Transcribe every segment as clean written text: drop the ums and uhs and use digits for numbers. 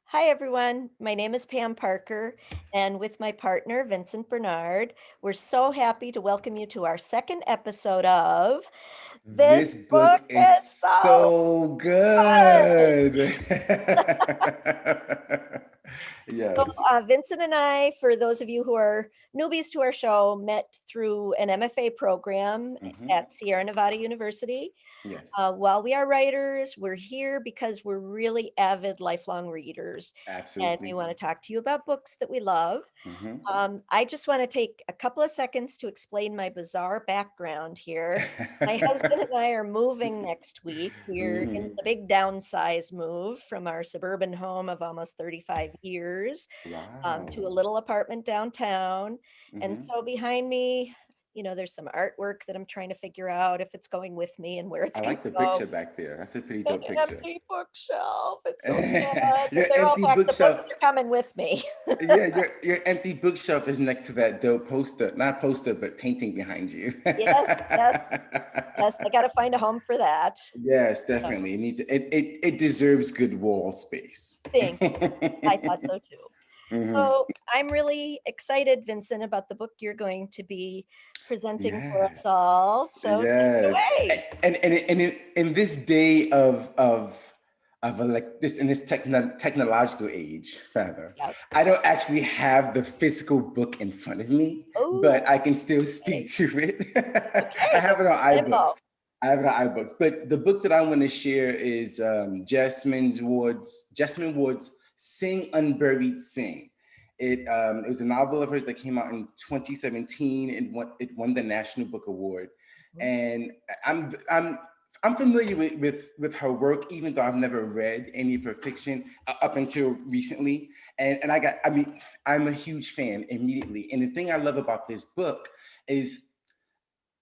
Hi, everyone. My name is Pam Parker, and with my partner, Vincent Bernard, we're so happy to welcome you to our second episode of This This Book book is is So so Good. good. So, Yes. Vincent and I, for those of you who are newbies to our show, met through an MFA program Hmm. at Sierra Nevada University. Yes, While we are writers, we're here because we're really avid lifelong readers, and we absolutely. want to talk to you about books that we love. Hmm. I just want to take a couple of seconds to explain my bizarre background here. My husband and I are moving next week. We're in Hmm. the big downsize move from our suburban home of almost 35 years to a Wow. little apartment downtown. And Hmm. so behind me, there's some artwork that I'm trying to figure out if it's going with me and where it's I going to like the go. picture back there. That's a pretty An dope picture. empty bookshelf. It's so sad, but Your they're all empty packed. The books bookshelf. are coming with me. Yeah, your empty bookshelf is next to that dope poster, not poster, but painting behind you. Yes, yes, yes. I got to find a home for that. Yes, So, definitely. It deserves good wall space. thank you. I thought so too. Hmm. So I'm really excited, Vincent, about the book you're going to be presenting for us all. Yes, So take it yes. away. In this day of like this in this technological age, rather, Yeah. I don't actually have the physical book in front of me, Oh, but I can still okay. speak to it. I Okay. have it on iBooks. Info. I have it on iBooks. But the book that I want to share is Jesmyn Ward's Sing Unburied Sing. It was a novel of hers that came out in 2017 and it won the National Book Award. Mhm. And I'm I'm I'm familiar with her work, even though I've never read any of her fiction up until recently. I mean, I'm a huge fan immediately. And the thing I love about this book is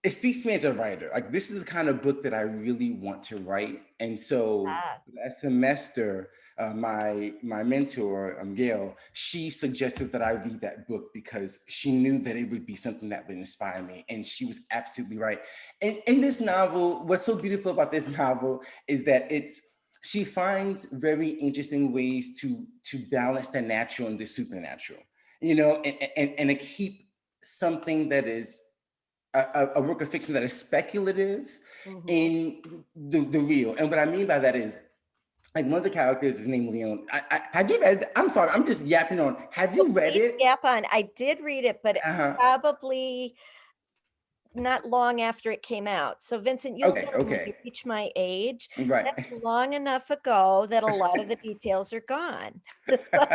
it speaks to me as a writer. Like this is the kind of book that I really want to write. And so Ah, last semester, my mentor, Gail, she suggested that I read that book because she knew that it would be something that would inspire me, and she was absolutely right. And in this novel, what's so beautiful about this novel is that she finds very interesting ways to balance the natural and the supernatural, and to keep something that is a work of fiction that is speculative mhm. in the real. And what I mean by that is, like one of the characters is named Leon. Have you read? I'm sorry, I'm just yapping on. Have So you read please it? yap on. I did read it, but Uh-huh. probably not long after it came out. So Vincent, you'll Okay, get it when you okay, reach my age. right. That's long enough ago that a lot of the details are gone. So,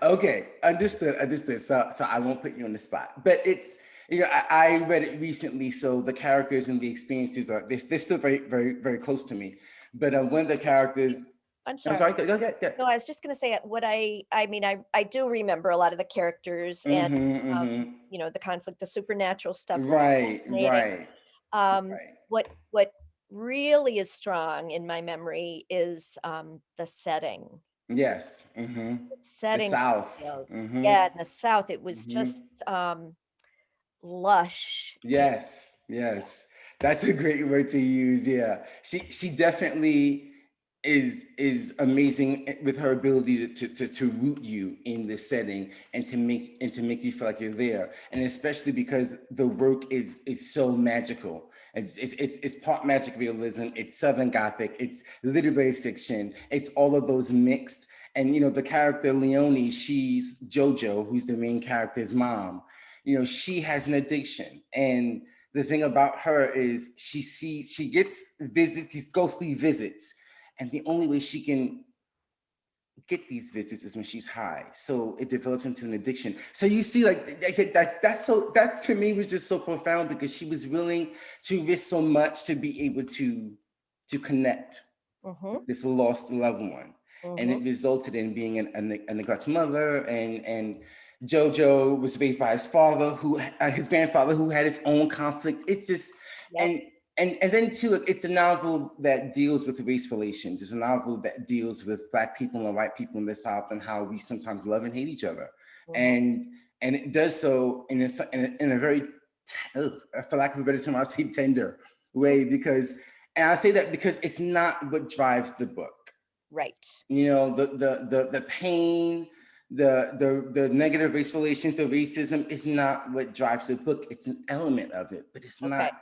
Okay, understood, understood. So I won't put you on the spot, but I read it recently, so the characters and the experiences they're still very very very close to me. But one of the characters, I'm I'm sorry. sorry, go ahead. Go. No, I was just going to say what I mean, I do remember a lot of the characters and, Mm-hmm, mm-hmm. the conflict, the supernatural stuff is Right, fascinating. right, Um, right. what really is strong in my memory is the setting. Yes. Mm-hmm. The The setting South. details. Mm-hmm. Yeah, in the South, it was Mm-hmm. just lush. And Yes, yes. That's a great word to use. Yeah. She definitely is amazing with her ability to root you in the setting and to make you feel like you're there. And especially because the work is so magical. It's part magic realism, it's Southern Gothic, it's literary fiction, it's all of those mixed. And the character Leonie, she's Jojo, who's the main character's mom. She has an addiction, and the thing about her is she gets visits, these ghostly visits, and the only way she can get these visits is when she's high. So it develops into an addiction. So you see, like that's to me was just so profound because she was willing to risk so much to be able to connect hmm with this lost loved one, and hmm it resulted in being a neglect mother. And Jojo was raised by his father, his grandfather, who had his own conflict. It's just Yep. and and then too, it's a novel that deals with race relations. It's a novel that deals with Black people and white people in the South and how we sometimes love and hate each other, hmm and it does so in a very, for lack of a better term, I'll say tender way, because and I say that because it's not what drives the book. Right. You know, the pain, the negative race relations, the racism is not what drives the book. It's an element of it, but it's Okay. not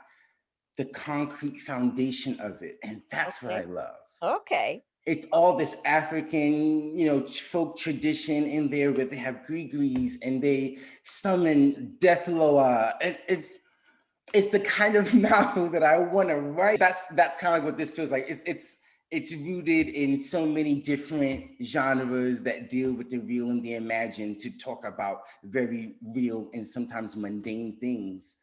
the concrete foundation of it. And that's what I Okay. love. Okay. It's all this African, you know, folk tradition in there where they have gree-grees and they summon Death Loa. And it's the kind of novel that I want to write. That's kind of like what this feels like. It's rooted in so many different genres that deal with the real and the imagined to talk about very real and sometimes mundane things.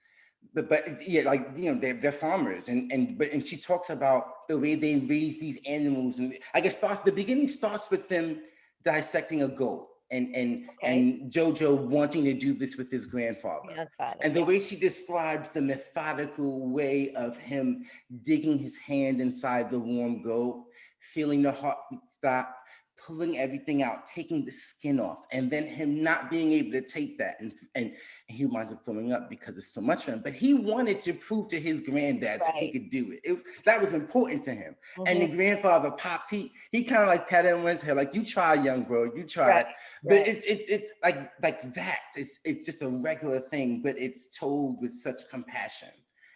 But yeah, like, you know, they're farmers, and she talks about the way they raise these animals, and I guess the beginning starts with them dissecting a goat, Okay. and Jojo wanting to do this with his grandfather, Grandfather. and the Yeah. way she describes the methodical way of him digging his hand inside the warm goat, feeling the heartbeat stop, pulling everything out, taking the skin off, and then him not being able to take that, and he winds up throwing up because it's so much for him. But he wanted to prove to his granddad that he Right. could do it. That was important to him. And the Mhm. grandfather pops, he kind of like patted him on his head, like, you try, young bro, you try. Right. But Right. it's like that. It's just a regular thing, but it's told with such compassion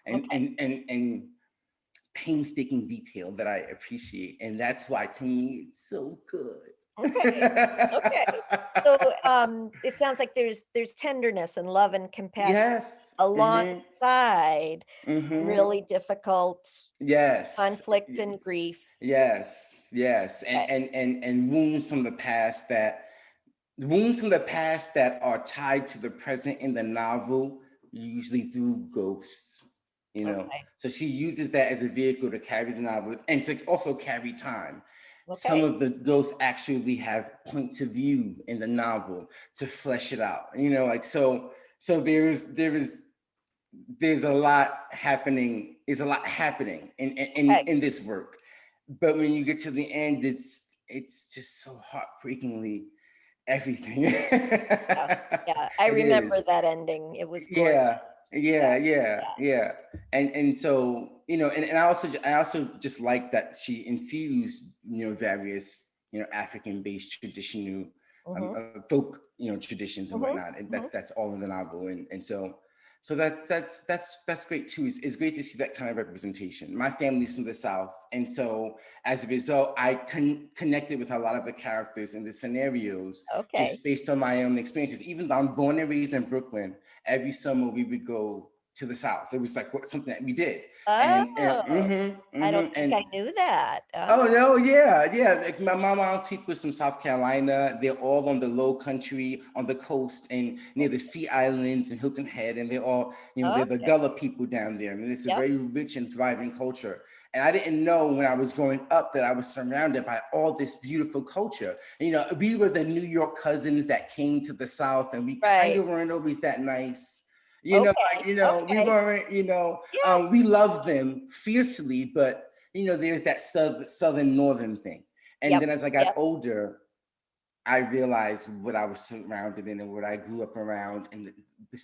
and Okay. and painstaking detail that I appreciate. And that's why to me it's so good. Okay. Okay. So it sounds like there's tenderness and love and compassion Yes. alongside some Mm-hmm. really difficult Yes. conflict and grief. Yes. Yes. Okay. And wounds from the past that are tied to the present in the novel, usually through ghosts, you know. Okay. So she uses that as a vehicle to carry the novel and to also carry time. Some Okay. of the ghosts actually have points of view in the novel to flesh it out, you know, like so there's a lot happening. There's a lot happening Okay. in this work, but when you get to the end, it's just so heartbreakingly everything. Yeah. Yeah. I It remember is. that ending. It was gorgeous. Yeah, Yeah. yeah, yeah, Yeah. yeah. And so, you know, and I also just like that she infused, you know, various, you know, African-based traditional Mhm. folk, you know, traditions and Mhm. whatnot. And Mhm. that's all in the novel. And so that's great too. It's great to see that kind of representation. My family's from the South, and so as a result, I connected with a lot of the characters in the scenarios Okay. just based on my own experiences. Even though I'm born and raised in Brooklyn, every summer we would go to the South. It was like something that we did. Oh, I don't think And I knew that. oh no, yeah, yeah. Like my mom's people from South Carolina. They're all on the low country, on the coast, and near the Sea Islands and Hilton Head, and they're all, you know, they're the Okay. Gullah people down there. I mean, it's a Yep. very rich and thriving culture. And I didn't know when I was growing up that I was surrounded by all this beautiful culture. And, you know, we were the New York cousins that came to the South, and we kind Right. of weren't always that nice. You know, Okay. we Okay. weren't, you know, Yeah. we loved them fiercely, but you know, there's that southern northern thing. And Yep. then as I got Yep. older, I realized what I was surrounded in and what I grew up around, and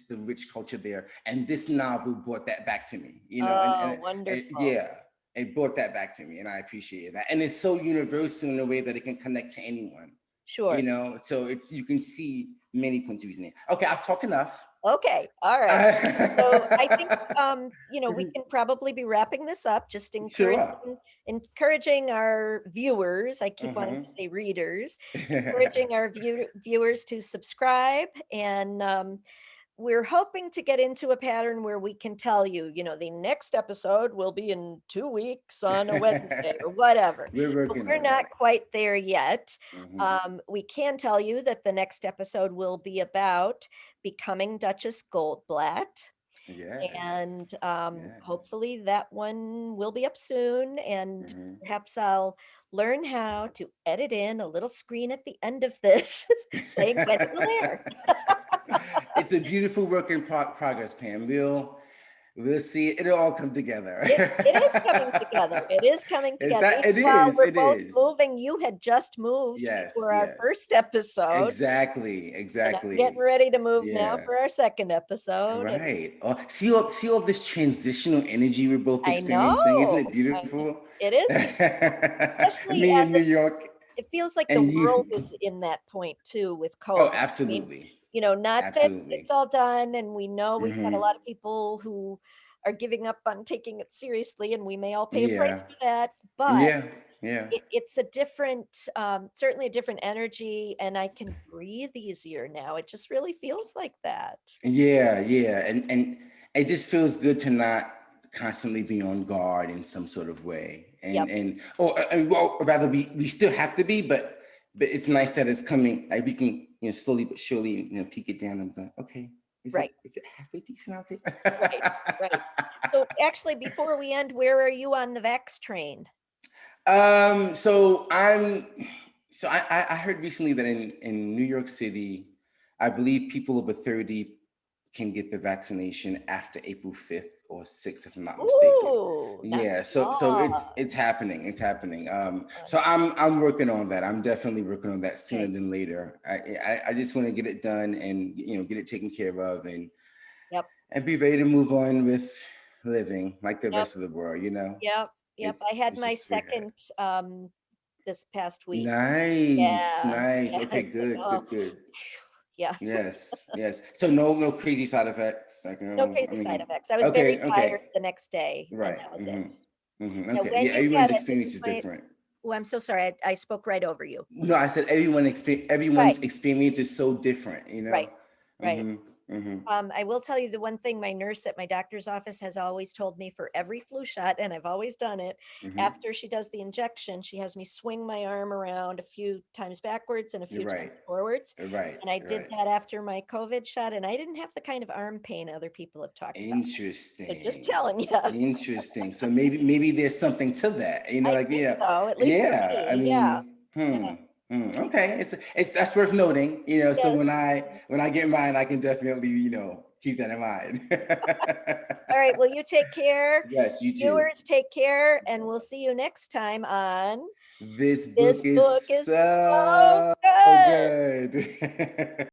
the rich culture there. And this novel brought that back to me, you know, Oh, wonderful. yeah, it brought that back to me, and I appreciate that. And it's so universal in a way that it can connect to anyone, you Sure. know. So you can see many points of view in it. Okay, I've talked enough. Okay. All right. So I think we can probably be wrapping this up, just Sure. encouraging our viewers, I keep wanting to Hmm. say readers, encouraging our viewers to subscribe and we're hoping to get into a pattern where we can tell you, the next episode will be in 2 weeks on a Wednesday or whatever. We're But working we're on not that. quite there yet. Hmm. We can tell you that the next episode will be about becoming Duchess Goldblatt. Yes. And Yes. hopefully that one will be up soon. And Hmm. perhaps I'll learn how to edit in a little screen at the end of this saying when it will air. It's a beautiful work in progress, Pam. We'll see it. It'll all come together. It is coming together. It is coming Is together. that Even it while is, we're it both is. moving, you had just moved Yes, for our yes. first episode, Exactly, and I'm getting exactly. ready to move now Yeah. for our second episode. And Right. Oh, see all this transitional energy we're both I experiencing. Isn't know, it I know beautiful? it is, especially Me as in New it's York. it feels like the And world you, is in that point too with oh, COVID. I mean, absolutely. not that Absolutely. it's all done, and we know we've got a Hmm. lot of people who are giving up on taking it seriously, and we may all pay a Yeah. price for that, but Yeah. Yeah. it's a different, certainly a different energy, and I can breathe easier now. It just really feels like that. Yeah. Yeah. And it just feels good to not constantly be on guard in some sort of way. Yep. And or well, or rather we still have to be, but it's nice that it's coming. Like we can, slowly but surely, peek it down and go, okay, Right. is it halfway decent out Right. Right. there? So actually, before we end, where are you on the Vax train? So I heard recently that in New York City, I believe people over 30 can get the vaccination after April 5th or 6th, if I'm not mistaken. Ooh, not Yeah, too so long. it's happening. It's happening. So I'm working on that. I'm definitely working on that sooner Okay. than later. I just want to get it done and get it taken care of Yep. and be ready to move on with living like the Yep. rest of the world, Yep. Yep. I had It's my just very hard. second this past week. Nice, Yeah. nice. Yeah. Okay, It's like, good, oh, good, good. yeah. Yes, yes. So no crazy side effects. Like, No I crazy side mean, effects. I was very okay, okay, tired the next day, and right. that was it. Now, Okay, yeah. when you Everyone's get it, this experience is is my, different. oh, I'm so sorry. I spoke right over you. No, I said Right. everyone's experience is so different. Right. Right. Mm-hmm. Mm-hmm. I will tell you the one thing my nurse at my doctor's office has always told me for every flu shot, and I've always done it. Mm-hmm. After she does the injection, she has me swing my arm around a few times backwards and a You're few times right. forwards. Right. And I did Right. that after my COVID shot, and I didn't have the kind of arm pain other people have talked about. So just Interesting. telling you, Interesting. So maybe there's something to that. I Like think yeah, so, at least for yeah. I me. Yeah. mean, Yeah. okay. It's that's worth noting. So Yes. when I get mine, I can definitely keep that in mind. All right. Well, you take care. Yes, you too. Viewers, take care, and we'll see Yes. you next time on This book This Book is is So so Good. good.